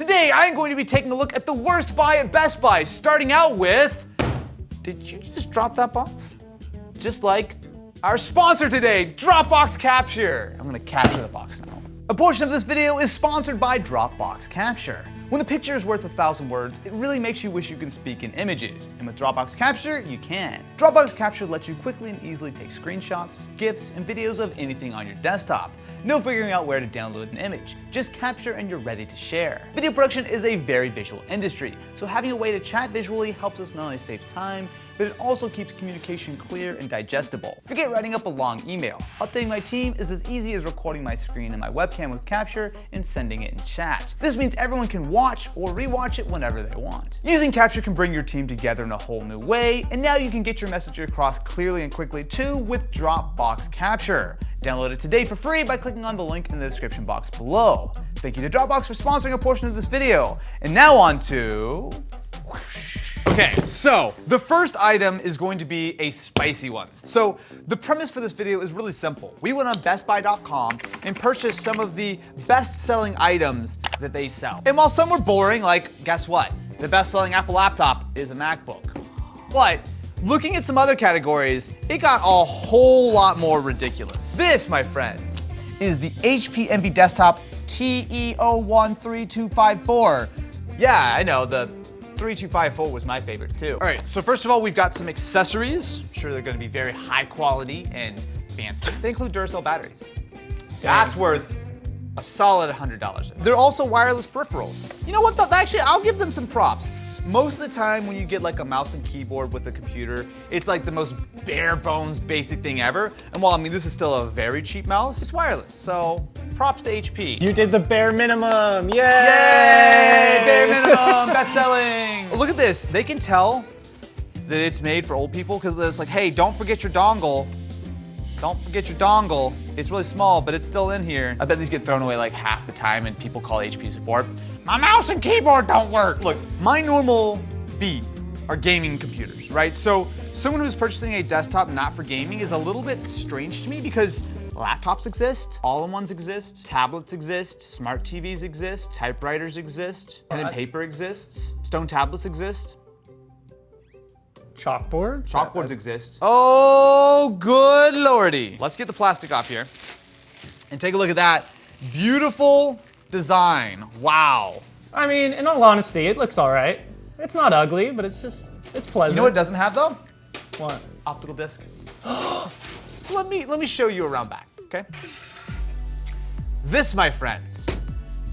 Today, I'm going to be taking a look at the worst buy at Best Buy, starting out with... Did you just drop that box? Just like our sponsor today, Dropbox Capture. I'm gonna capture the box now. A portion of this video is sponsored by Dropbox Capture. When the picture is worth 1,000 words, it really makes you wish you can speak in images. And with Dropbox Capture, you can. Dropbox Capture lets you quickly and easily take screenshots, GIFs, and videos of anything on your desktop. No figuring out where to download an image. Just capture and you're ready to share. Video production is a very visual industry, so having a way to chat visually helps us not only save time, but it also keeps communication clear and digestible. Forget writing up a long email. Updating my team is as easy as recording my screen and my webcam with Capture and sending it in chat. This means everyone can watch or rewatch it whenever they want. Using Capture can bring your team together in a whole new way, and now you can get your message across clearly and quickly too with Dropbox Capture. Download it today for free by clicking on the link in the description box below. Thank you to Dropbox for sponsoring a portion of this video. And now on to... Okay, so the first item is going to be a spicy one. So the premise for this video is really simple. We went on bestbuy.com and purchased some of the best-selling items that they sell. And while some were boring, like, guess what? The best-selling Apple laptop is a MacBook. But looking at some other categories, it got a whole lot more ridiculous. This, my friends, is the HP Envy Desktop TE013254. Yeah, I know, the 3254 was my favorite too. All right, so first of all, we've got some accessories. I'm sure they're gonna be very high quality and fancy. They include Duracell batteries. That's worth a solid $100. They're also wireless peripherals. You know what though, actually, I'll give them some props. Most of the time when you get like a mouse and keyboard with a computer, it's like the most bare bones basic thing ever. And while I mean this is still a very cheap mouse, it's wireless, so props to HP. You did the bare minimum, yay! Yay! Bare minimum, best selling. Look at this, they can tell that it's made for old people because it's like, hey, don't forget your dongle. Don't forget your dongle. It's really small, but it's still in here. I bet these get thrown away like half the time and people call HP support. My mouse and keyboard don't work. Look, my normal beat are gaming computers, right? So someone who's purchasing a desktop not for gaming is a little bit strange to me because laptops exist, all-in-ones exist, tablets exist, smart TVs exist, typewriters exist, pen and paper exists, stone tablets exist. Chalkboards? Chalkboards exist. Oh, good lordy. Let's get the plastic off here and take a look at that beautiful design. Wow. I mean, in all honesty, it looks all right. It's not ugly, but it's pleasant. You know what it doesn't have though? What? Optical disc. Let me show you around back, okay? This, my friends,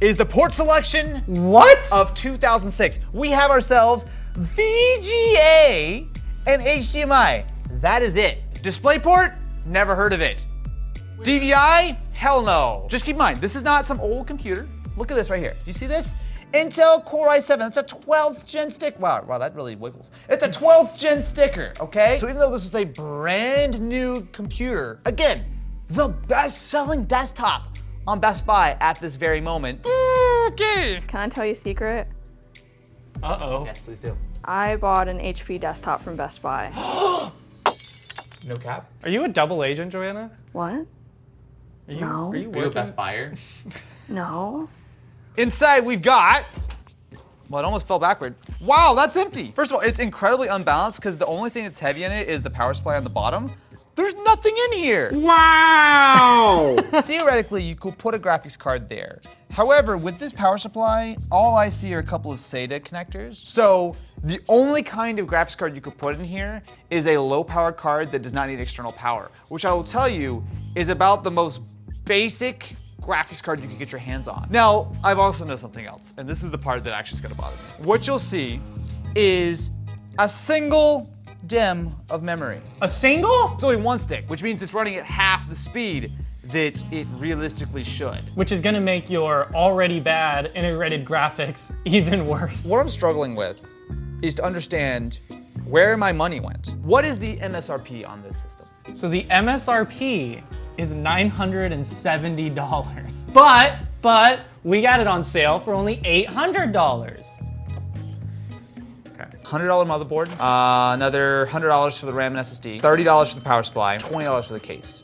is the port selection What? of 2006. We have ourselves VGA and HDMI. That is it. DisplayPort? Never heard of it. DVI? Hell no. Just keep in mind, this is not some old computer. Look at this right here. Do you see this? Intel Core i7, that's a 12th gen stick. Wow, that really wiggles. It's a 12th gen sticker, okay? So even though this is a brand new computer, again, the best selling desktop on Best Buy at this very moment. Okay. Can I tell you a secret? Uh-oh. Yes, please do. I bought an HP desktop from Best Buy. No cap? Are you a double agent, Joanna? What? Are you, No. Are you Are you a working? Best Buyer? No. Inside we've got, well, it almost fell backward. Wow, that's empty. First of all, it's incredibly unbalanced because the only thing that's heavy in it is the power supply on the bottom. There's nothing in here. Wow! Theoretically, you could put a graphics card there. However, with this power supply, all I see are a couple of SATA connectors. So the only kind of graphics card you could put in here is a low power card that does not need external power, which I will tell you is about the most basic graphics card you can get your hands on. Now, I've also noticed something else, and this is the part that actually is gonna bother me. What you'll see is a single DIMM of memory. A single? It's only one stick, which means it's running at half the speed that it realistically should. Which is gonna make your already bad integrated graphics even worse. What I'm struggling with is to understand where my money went. What is the MSRP on this system? So the MSRP is $970. But we got it on sale for only $800. Okay. $100 motherboard, another $100 for the RAM and SSD, $30 for the power supply, $20 for the case.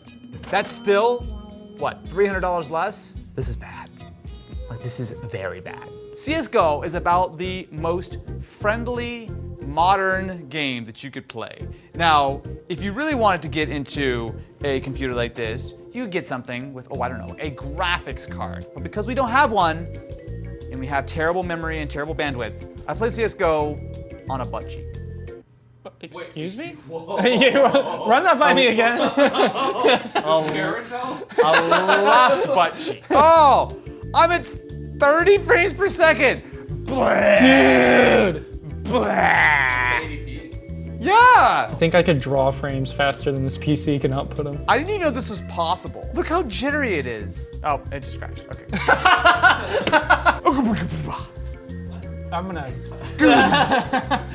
That's still, what, $300 less? This is bad. Like, this is very bad. CSGO is about the most friendly, modern game that you could play. Now, if you really wanted to get into a computer like this, you could get something with, oh, I don't know, a graphics card. But because we don't have one, and we have terrible memory and terrible bandwidth, I play CSGO on a butt cheek. Excuse me? You run that by me again. A left butt cheek. Oh, I'm at 30 frames per second. Dude! Yeah! I think I could draw frames faster than this PC can output them. I didn't even know this was possible. Look how jittery it is. Oh, it just crashed. Okay. I'm gonna...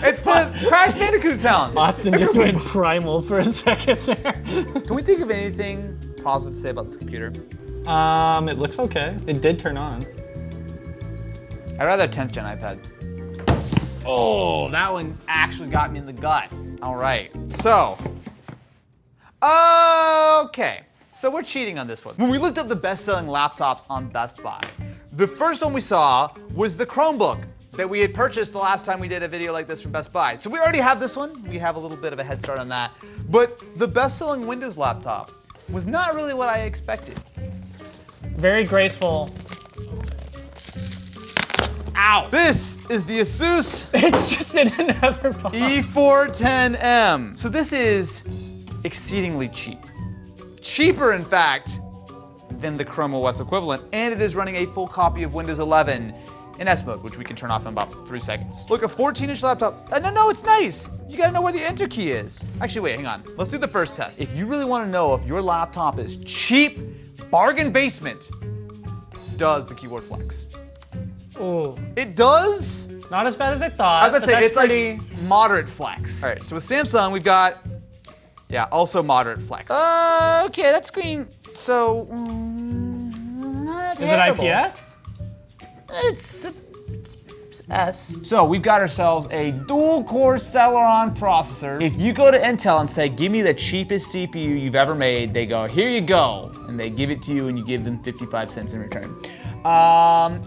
It's the Crash Bandicoot sound. Austin just went primal for a second there. Can we think of anything positive to say about this computer? It looks okay. It did turn on. I'd rather a 10th gen iPad. Oh, that one actually got me in the gut. All right, so. Okay, so we're cheating on this one. When we looked up the best-selling laptops on Best Buy, the first one we saw was the Chromebook that we had purchased the last time we did a video like this from Best Buy. So we already have this one. We have a little bit of a head start on that. But the best-selling Windows laptop was not really what I expected. Very graceful. Ow! This is the Asus It's just in another box. E410M. So this is exceedingly cheap. Cheaper, in fact, than the Chrome OS equivalent, and it is running a full copy of Windows 11 in S mode, which we can turn off in about 3 seconds. Look, a 14-inch laptop. No, it's nice. You gotta know where the enter key is. Actually, wait, hang on. Let's do the first test. If you really wanna know if your laptop is cheap, bargain basement, does the keyboard flex? Ooh. It does? Not as bad as I thought. I was about to say, but it's that's pretty... like moderate flex. All right, so with Samsung, we've got, yeah, also moderate flex. Okay, that screen, so, not Is it terrible. IPS? It's S. So we've got ourselves a dual-core Celeron processor. If you go to Intel and say, give me the cheapest CPU you've ever made, they go, here you go. And they give it to you and you give them 55 cents in return.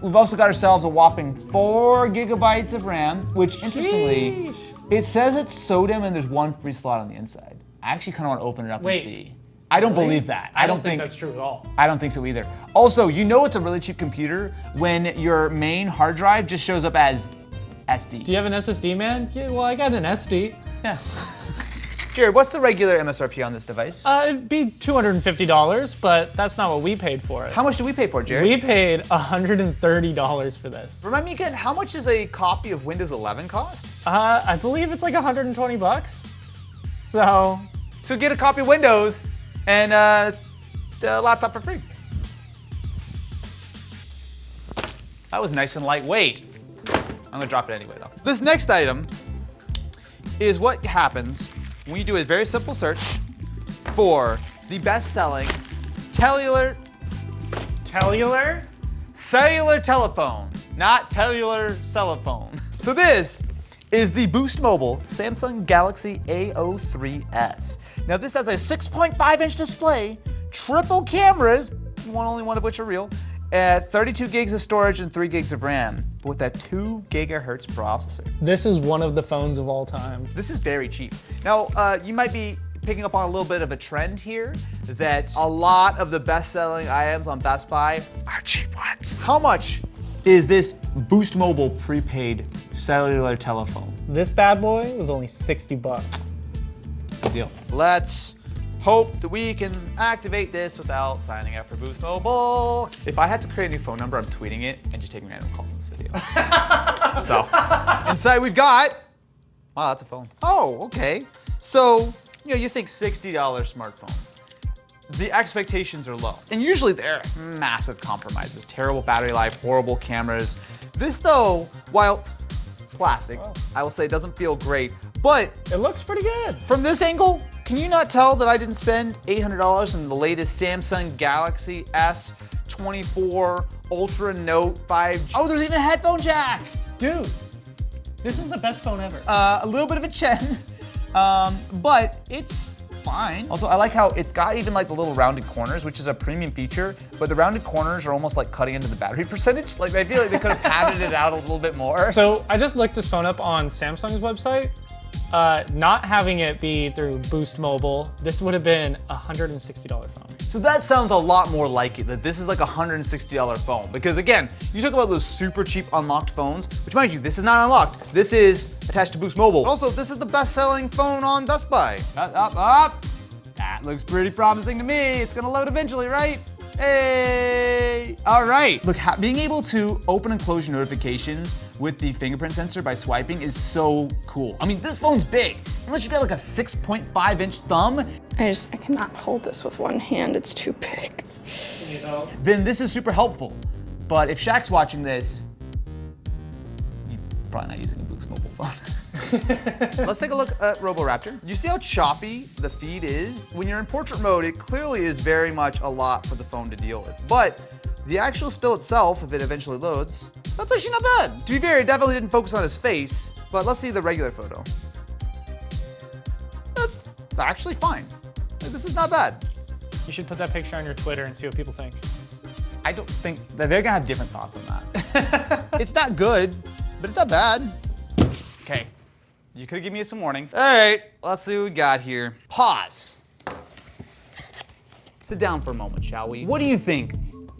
We've also got ourselves a whopping 4 gigabytes of RAM, which interestingly, Sheesh. it says it's SODIMM and there's 1 free slot on the inside. I actually kind of want to open it up Wait. and see. I don't believe that. I don't think that's true at all. I don't think so either. Also, you know it's a really cheap computer when your main hard drive just shows up as SD. Do you have an SSD, man? Yeah, well, I got an SD. Yeah. Jared, what's the regular MSRP on this device? It'd be $250, but that's not what we paid for it. How much do we pay for it, Jared? We paid $130 for this. Remind me again, how much does a copy of Windows 11 cost? I believe it's like 120 bucks. So, So get a copy of Windows and the laptop for free. That was nice and lightweight. I'm gonna drop it anyway though. This next item is what happens when you do a very simple search for the best-selling cellular telephone, not cellular cellophone. So this is the Boost Mobile Samsung Galaxy A03s. Now this has a 6.5-inch display, triple cameras, only one of which are real, 32 gigs of storage and 3 gigs of RAM, but with that 2 gigahertz processor. this is one of the phones of all time. This is very cheap. Now, you might be picking up on a little bit of a trend here that a lot of the best-selling items on Best Buy are cheap ones. How much is this Boost Mobile prepaid cellular telephone? This bad boy was only 60 bucks. Good deal. Let's hope that we can activate this without signing up for Boost Mobile. If I had to create a new phone number, I'm tweeting it and just taking random calls in this video. So, inside we've got, wow, that's a phone. Oh, okay. So, you think $60 smartphone. The expectations are low. And usually they're massive compromises. Terrible battery life, horrible cameras. This though, while plastic, I will say doesn't feel great, but It looks pretty good. from this angle, can you not tell that I didn't spend $800 on the latest Samsung Galaxy S24 Ultra Note 5G? Oh, there's even a headphone jack! Dude, this is the best phone ever. A little bit of a chen, but it's fine. Also, I like how it's got even like the little rounded corners, which is a premium feature, but the rounded corners are almost like cutting into the battery percentage. Like I feel like they could have padded it out a little bit more. So I just looked this phone up on Samsung's website. Not having it be through Boost Mobile, this would have been a $160 phone. So that sounds a lot more like it, that this is like a $160 phone. Because again, you talk about those super cheap unlocked phones, which mind you, this is not unlocked. This is attached to Boost Mobile. Also, this is the best-selling phone on Best Buy. Up. That looks pretty promising to me. It's gonna load eventually, right? Hey! All right. Look, being able to open and close your notifications with the fingerprint sensor by swiping is so cool. I mean, this phone's big. Unless you've got like a 6.5-inch thumb, I cannot hold this with one hand. It's too big. then this is super helpful. But if Shaq's watching this, you're probably not using a Boost Mobile phone. Let's take a look at Roboraptor. You see how choppy the feed is? When you're in portrait mode, it clearly is very much a lot for the phone to deal with. But the actual still itself, if it eventually loads, that's actually not bad. To be fair, it definitely didn't focus on his face, but let's see the regular photo. That's actually fine. Like, this is not bad. You should put that picture on your Twitter and see what people think. I don't think that they're gonna have different thoughts on that. It's not good, but it's not bad. Okay, you could have given me some warning. All right, let's see what we got here. Pause. Sit down for a moment, shall we? What do you think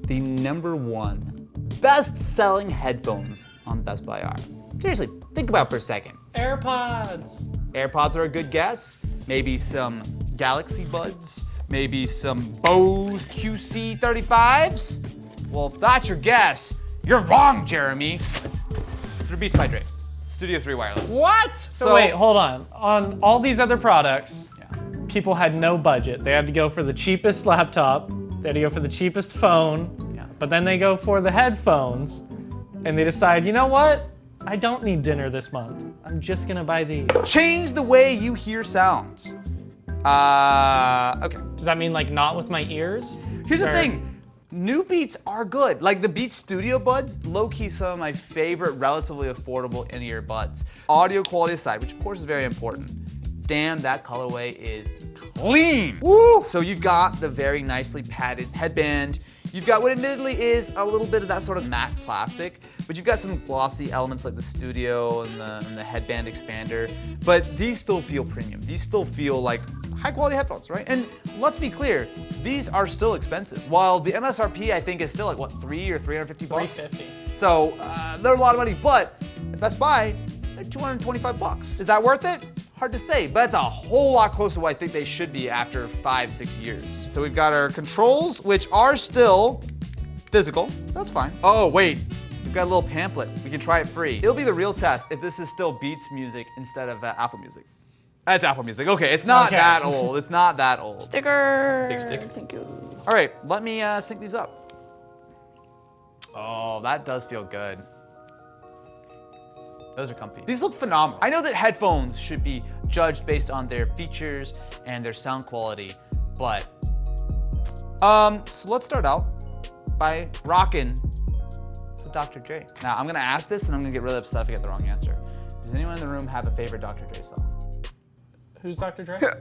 the #1 best-selling headphones on Best Buy are? Seriously, think about it for a second. AirPods. AirPods are a good guess. Maybe some Galaxy Buds. Maybe some Bose QC35s. Well, if that's your guess, you're wrong, Jeremy. They're Beats by Dre. Studio 3 wireless. What? So wait, hold on. On all these other products, people had no budget. They had to go for the cheapest laptop. They had to go for the cheapest phone. Yeah. But then they go for the headphones, and they decide, you know what? I don't need dinner this month. I'm just gonna buy these. Change the way you hear sounds. Okay. Does that mean like not with my ears? Here's the Or- thing. New Beats are good. Like the Beats Studio Buds, low-key some of my favorite relatively affordable in-ear buds. Audio quality aside, which of course is very important. Damn, that colorway is clean. Woo! So you've got the very nicely padded headband. You've got what admittedly is a little bit of that sort of matte plastic, but you've got some glossy elements like the Studio and the headband expander. But these still feel premium. These still feel like high quality headphones, right? And let's be clear, these are still expensive. While the MSRP I think is still like what, $300 or $350? $350. So they're a lot of money, but at Best Buy, they're $225. Is that worth it? Hard to say, but that's a whole lot closer to what I think they should be after 5-6 years. So we've got our controls, which are still physical. That's fine. Oh, wait. We've got a little pamphlet. We can try it free. It'll be the real test if this is still Beats Music instead of Apple Music. That's Apple Music. Okay, it's not Okay. that old. It's not that old. Sticker. That's a big sticker. Thank you. All right, let me sync these up. Oh, that does feel good. Those are comfy. These look phenomenal. I know that headphones should be judged based on their features and their sound quality, but so let's start out by rocking some Dr. Dre. Now I'm gonna ask this and I'm gonna get really upset if I get the wrong answer. Does anyone in the room have a favorite Dr. Dre song? Who's Dr. Dre? Gonna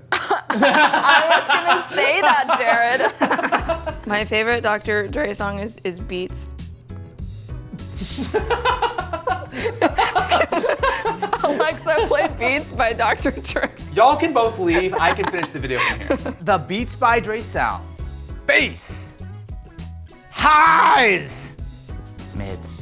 say that, Jared. My favorite Dr. Dre song is Beats. Alexa, play Beats by Dr. Dre. Y'all can both leave. I can finish the video from here. The Beats by Dre sound. Bass. Highs. Mids.